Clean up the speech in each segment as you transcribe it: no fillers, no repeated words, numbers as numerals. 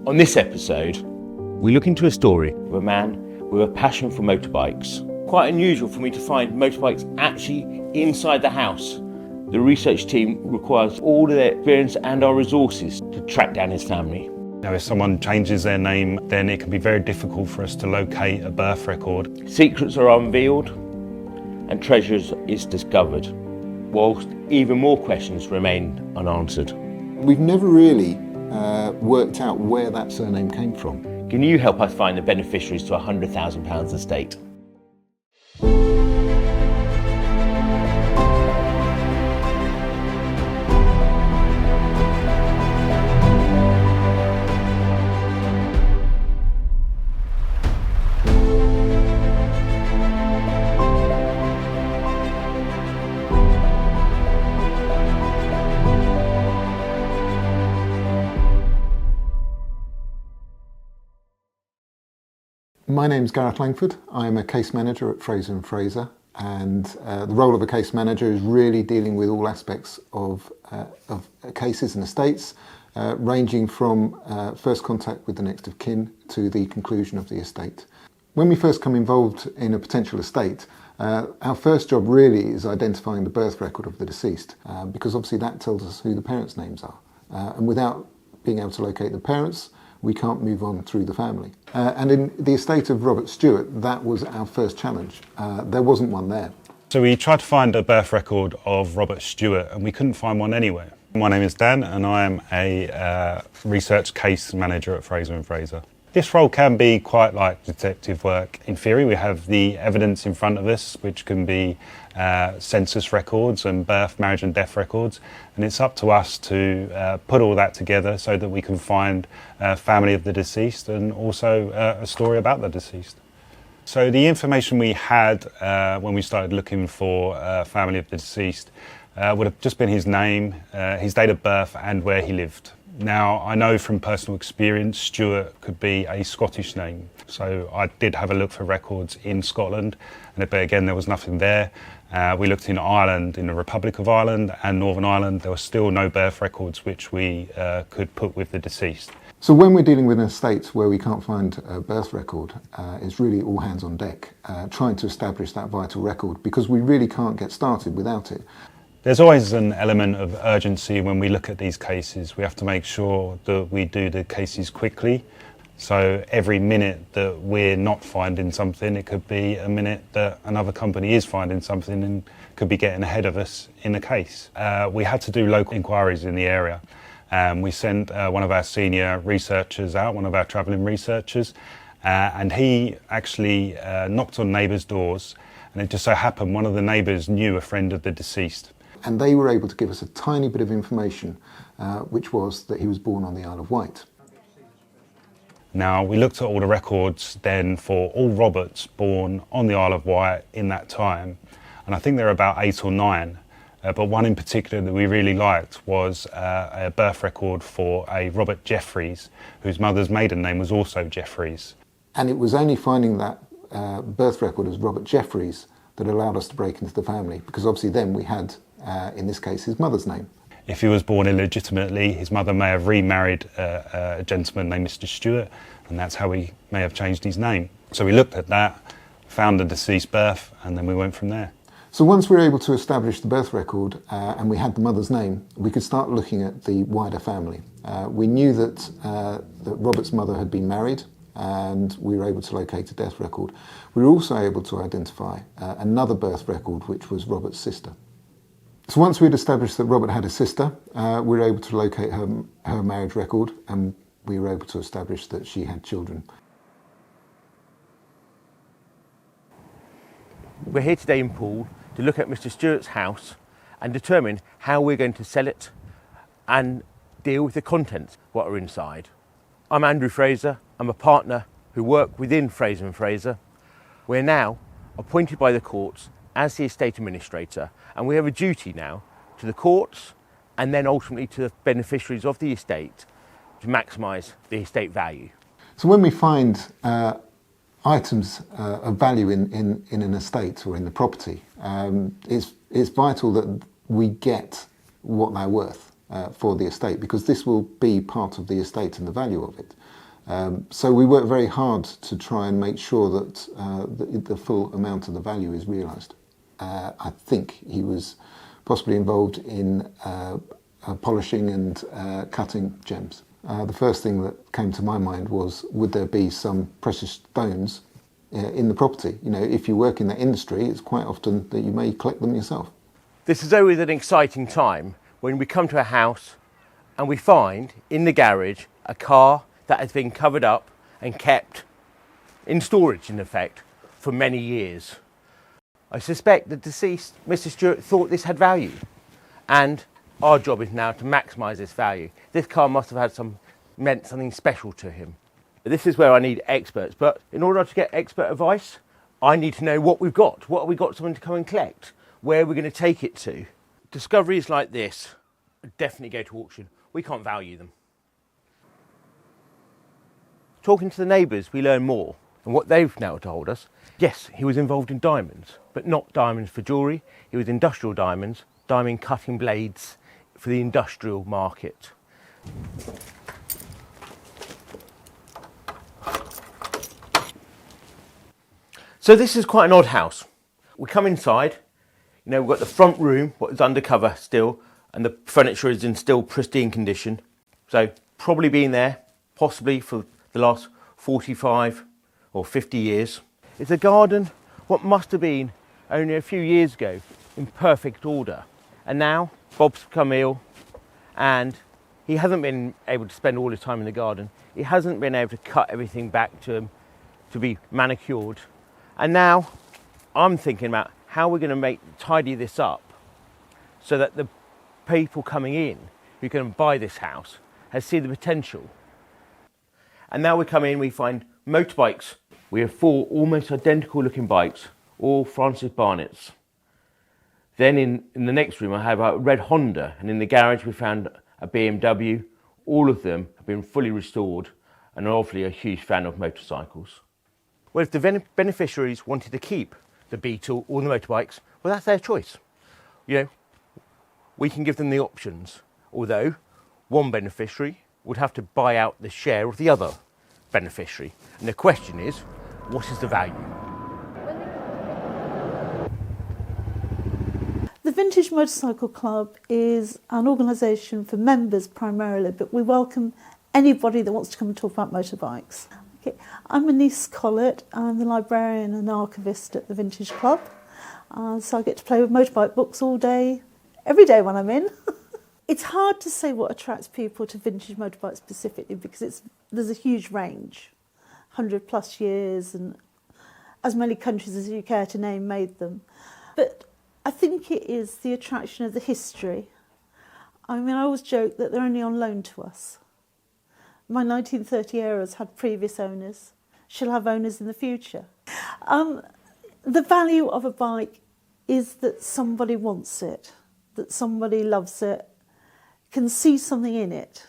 On this episode, we look into a story of a man with a passion for motorbikes. Quite unusual for me to find motorbikes actually inside the house. The research team requires all of their experience and our resources to track down his family. Now, if someone changes their name, then it can be very difficult for us to locate a birth record. Secrets are unveiled and treasures is discovered, whilst even more questions remain unanswered. We've never really worked out where that surname came from. Can you help us find the beneficiaries to a £100,000 estate? My name's Gareth Langford. I'm a case manager at Fraser and Fraser, and the role of a case manager is really dealing with all aspects of cases and estates, ranging from first contact with the next of kin to the conclusion of the estate. When we first come involved in a potential estate, our first job really is identifying the birth record of the deceased, because obviously that tells us who the parents' names are. And without being able to locate the parents, we can't move on through the family. And in the estate of Robert Stewart, that was our first challenge. There wasn't one there. So we tried to find a birth record of Robert Stewart and we couldn't find one anywhere. My name is Dan and I am a research case manager at Fraser and Fraser. This role can be quite like detective work. In theory, we have the evidence in front of us, which can be census records and birth, marriage and death records. And it's up to us to put all that together so that we can find a family of the deceased and also a story about the deceased. So the information we had when we started looking for a family of the deceased would have just been his name, his date of birth and where he lived. Now, I know from personal experience, Stewart could be a Scottish name. So I did have a look for records in Scotland, but again, there was nothing there. We looked in Ireland, in the Republic of Ireland and Northern Ireland. There were still no birth records which we could put with the deceased. So when we're dealing with an estate where we can't find a birth record, it's really all hands on deck, trying to establish that vital record, because we really can't get started without it. There's always an element of urgency when we look at these cases. We have to make sure that we do the cases quickly. So every minute that we're not finding something, it could be a minute that another company is finding something and could be getting ahead of us in the case. We had to do local inquiries in the area. We sent one of our senior researchers out, one of our travelling researchers, and he actually knocked on neighbours' doors, and it just so happened one of the neighbours knew a friend of the deceased. And they were able to give us a tiny bit of information, which was that he was born on the Isle of Wight. Now, we looked at all the records then for all Roberts born on the Isle of Wight in that time, and I think there are about 8 or 9, but one in particular that we really liked was a birth record for a Robert Jeffreys, whose mother's maiden name was also Jeffreys. And it was only finding that birth record as Robert Jeffreys that allowed us to break into the family, because obviously then we had, in this case, his mother's name. If he was born illegitimately, his mother may have remarried a gentleman named Mr. Stewart, and that's how he may have changed his name. So we looked at that, found the deceased birth, and then we went from there. So once we were able to establish the birth record and we had the mother's name, we could start looking at the wider family. We knew that Robert's mother had been married, and we were able to locate a death record. We were also able to identify another birth record, which was Robert's sister. So once we'd established that Robert had a sister, we were able to locate her marriage record, and we were able to establish that she had children. We're here today in Poole to look at Mr. Stewart's house and determine how we're going to sell it and deal with the contents, what are inside. I'm Andrew Fraser. I'm a partner who work within Fraser and Fraser. We're now appointed by the courts as the estate administrator, and we have a duty now to the courts and then ultimately to the beneficiaries of the estate to maximise the estate value. So when we find items of value in an estate or in the property, it's vital that we get what they're worth for the estate, because this will be part of the estate and the value of it. So we work very hard to try and make sure that the full amount of the value is realised. I think he was possibly involved in polishing and cutting gems. The first thing that came to my mind was, would there be some precious stones in the property? You know, if you work in that industry, it's quite often that you may collect them yourself. This is always an exciting time when we come to a house and we find in the garage a car that has been covered up and kept in storage, in effect, for many years. I suspect the deceased, Mr. Stewart, thought this had value, and our job is now to maximise this value. This car must have meant something special to him. This is where I need experts, but in order to get expert advice, I need to know what we've got. What have we got someone to come and collect? Where are we going to take it to? Discoveries like this definitely go to auction. We can't value them. Talking to the neighbours, we learn more, and what they've now told us, yes, he was involved in diamonds, but not diamonds for jewellery. He was industrial diamonds, diamond cutting blades for the industrial market. So this is quite an odd house. We come inside, you know, we've got the front room, what is undercover still, and the furniture is in still pristine condition. So probably been there, possibly for the last 45 or 50 years. It's a garden, what must have been only a few years ago, in perfect order. And now Bob's become ill and he hasn't been able to spend all his time in the garden. He hasn't been able to cut everything back to him to be manicured. And now I'm thinking about how we're going to tidy this up so that the people coming in who can buy this house has seen the potential. And now we come in, we find motorbikes. We have 4 almost identical looking bikes, all Francis Barnett's. Then in the next room I have a red Honda, and in the garage we found a BMW. All of them have been fully restored, and I'm obviously a huge fan of motorcycles. Well, if the beneficiaries wanted to keep the Beetle or the motorbikes, well, that's their choice. You know, we can give them the options, although one beneficiary would have to buy out the share of the other beneficiary. And the question is, what is the value? The Vintage Motorcycle Club is an organisation for members primarily, but we welcome anybody that wants to come and talk about motorbikes. Okay. I'm Anise Collett, I'm the librarian and archivist at the Vintage Club, so I get to play with motorbike books all day, every day when I'm in. It's hard to say what attracts people to vintage motorbikes specifically because there's a huge range, 100 plus years and as many countries as you care to name made them. But I think it is the attraction of the history. I mean, I always joke that they're only on loan to us. My 1930 Heirs had previous owners. She'll have owners in the future. The value of a bike is that somebody wants it, that somebody loves it, can see something in it.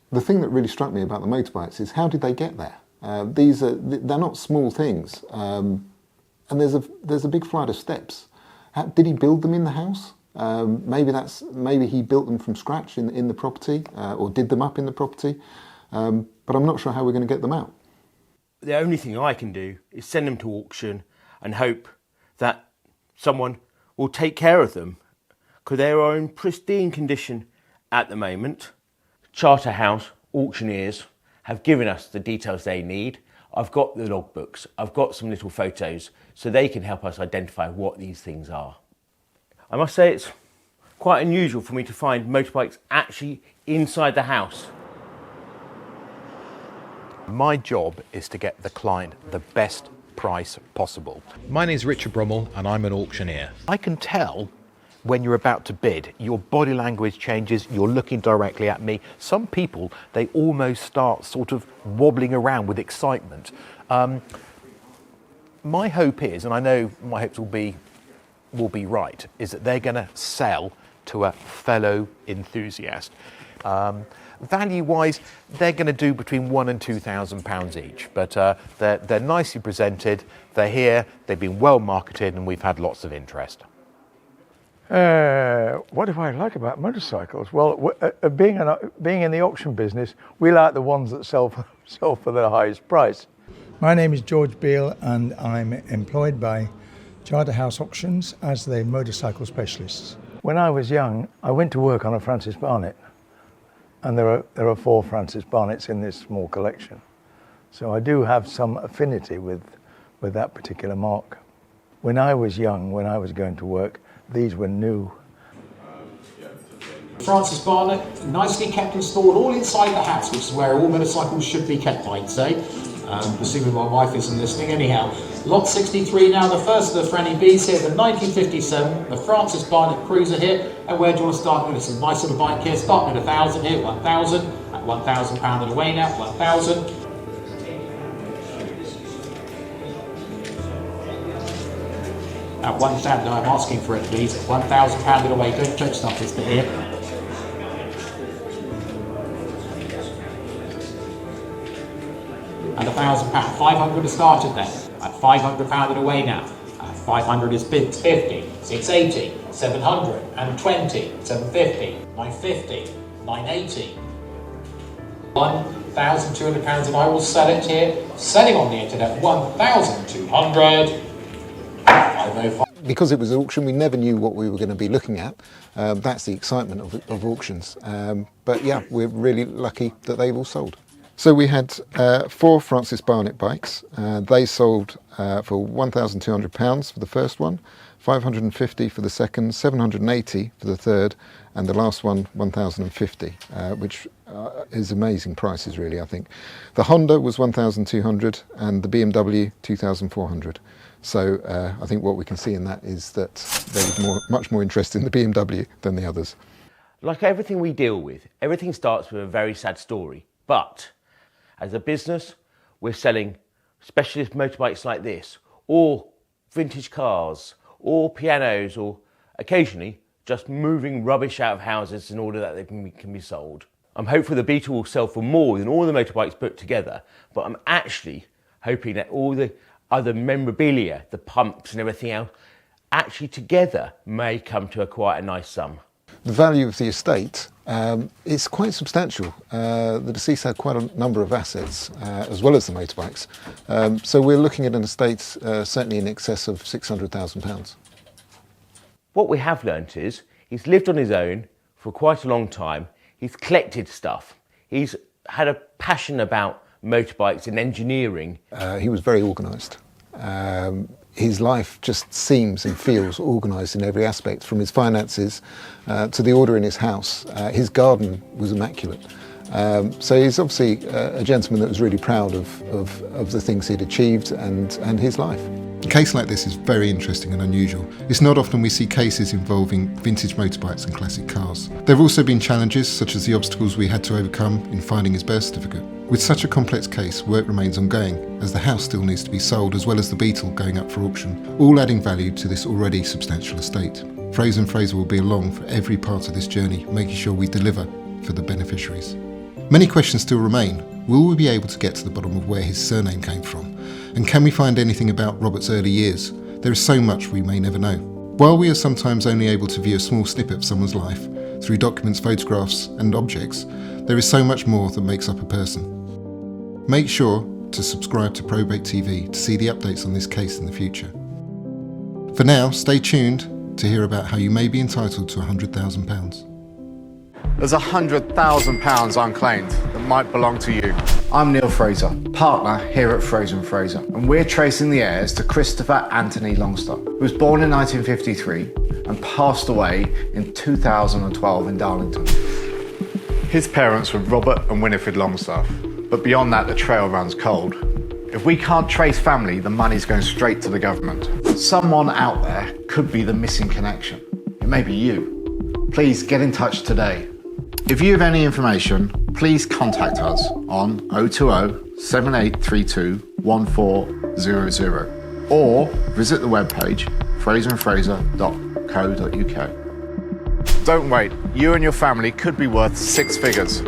The thing that really struck me about the motorbikes is how did they get there? They're not small things, and there's a big flight of steps. Did he build them in the house? Maybe he built them from scratch in the property, or did them up in the property. But I'm not sure how we're going to get them out. The only thing I can do is send them to auction and hope that someone will take care of them, because they are in pristine condition at the moment. Charterhouse auctioneers have given us the details they need. I've got the logbooks, I've got some little photos, so they can help us identify what these things are. I must say it's quite unusual for me to find motorbikes actually inside the house. My job is to get the client the best price possible. My name's Richard Brummel and I'm an auctioneer. I can tell when you're about to bid. Your body language changes, you're looking directly at me. Some people, they almost start sort of wobbling around with excitement. My hope is, and I know my hopes will be right, is that they're going to sell to a fellow enthusiast. Value-wise, they're going to do between £1,000 and £2,000 each, but they're nicely presented, they're here, they've been well marketed, and we've had lots of interest. What do I like about motorcycles? Well, being in the auction business, we like the ones that sell for the highest price. My name is George Beale and I'm employed by Charterhouse Auctions as the motorcycle specialists. When I was young, I went to work on a Francis Barnet, and there are 4 Francis Barnets in this small collection. So I do have some affinity with that particular mark. When I was young, when I was going to work, these were new. Francis Barnet, nicely kept and stored all inside the house, which is where all motorcycles should be kept, I'd say. Assuming my wife isn't listening. Anyhow, lot 63 now, the first of the Franny B's here, the 1957, the Francis Barnet Cruiser here. And where do you want to start with? It's a nice little bike here, starting at 1,000 here, 1,000, at £1,000 and away now, 1,000. At 1,000, no, I'm asking for it, please. £1,000 and away, don't stop this bit here. And £1,000, 500 has started there. At £500 and away now. At 500 is bid, 50, 680, 720, 750, 950, 980. £1,200 and I will sell it here. Selling on the internet, 1,200. 505. Because it was an auction, we never knew what we were going to be looking at. That's the excitement of auctions. But yeah, we're really lucky that they've all sold. So we had 4 Francis Barnet bikes. They sold for £1,200 for the first one, £550 for the second, £780 for the third, and the last one £1,050, which is amazing prices, really. I think the Honda was £1,200 and the BMW £2,400. So I think what we can see in that is that there was much more interest in the BMW than the others. Like everything we deal with, everything starts with a very sad story, but as a business, we're selling specialist motorbikes like this, or vintage cars, or pianos, or occasionally just moving rubbish out of houses in order that they can be sold. I'm hopeful the Beetle will sell for more than all the motorbikes put together, but I'm actually hoping that all the other memorabilia, the pumps and everything else, actually together may come to quite a nice sum. The value of the estate is quite substantial. The deceased had quite a number of assets, as well as the motorbikes. So we're looking at an estate certainly in excess of £600,000. What we have learnt is he's lived on his own for quite a long time. He's collected stuff. He's had a passion about motorbikes and engineering. He was very organised. His life just seems and feels organised in every aspect, from his finances to the order in his house. His garden was immaculate. So he's obviously a gentleman that was really proud of the things he'd achieved and his life. A case like this is very interesting and unusual. It's not often we see cases involving vintage motorbikes and classic cars. There have also been challenges, such as the obstacles we had to overcome in finding his birth certificate. With such a complex case, work remains ongoing, as the house still needs to be sold, as well as the Beetle going up for auction, all adding value to this already substantial estate. Fraser and Fraser will be along for every part of this journey, making sure we deliver for the beneficiaries. Many questions still remain. Will we be able to get to the bottom of where his surname came from? And can we find anything about Robert's early years? There is so much we may never know. While we are sometimes only able to view a small snippet of someone's life, through documents, photographs and objects, there is so much more that makes up a person. Make sure to subscribe to Probate TV to see the updates on this case in the future. For now, stay tuned to hear about how you may be entitled to £100,000. There's £100,000 unclaimed that might belong to you. I'm Neil Fraser, partner here at Fraser and Fraser, and we're tracing the heirs to Christopher Anthony Longstaff, who was born in 1953 and passed away in 2012 in Darlington. His parents were Robert and Winifred Longstaff, but beyond that the trail runs cold. If we can't trace family, the money's going straight to the government. Someone out there could be the missing connection. It may be you. Please get in touch today. If you have any information, please contact us on 020 7832 1400 or visit the webpage fraserandfraser.co.uk. Don't wait, you and your family could be worth 6 figures.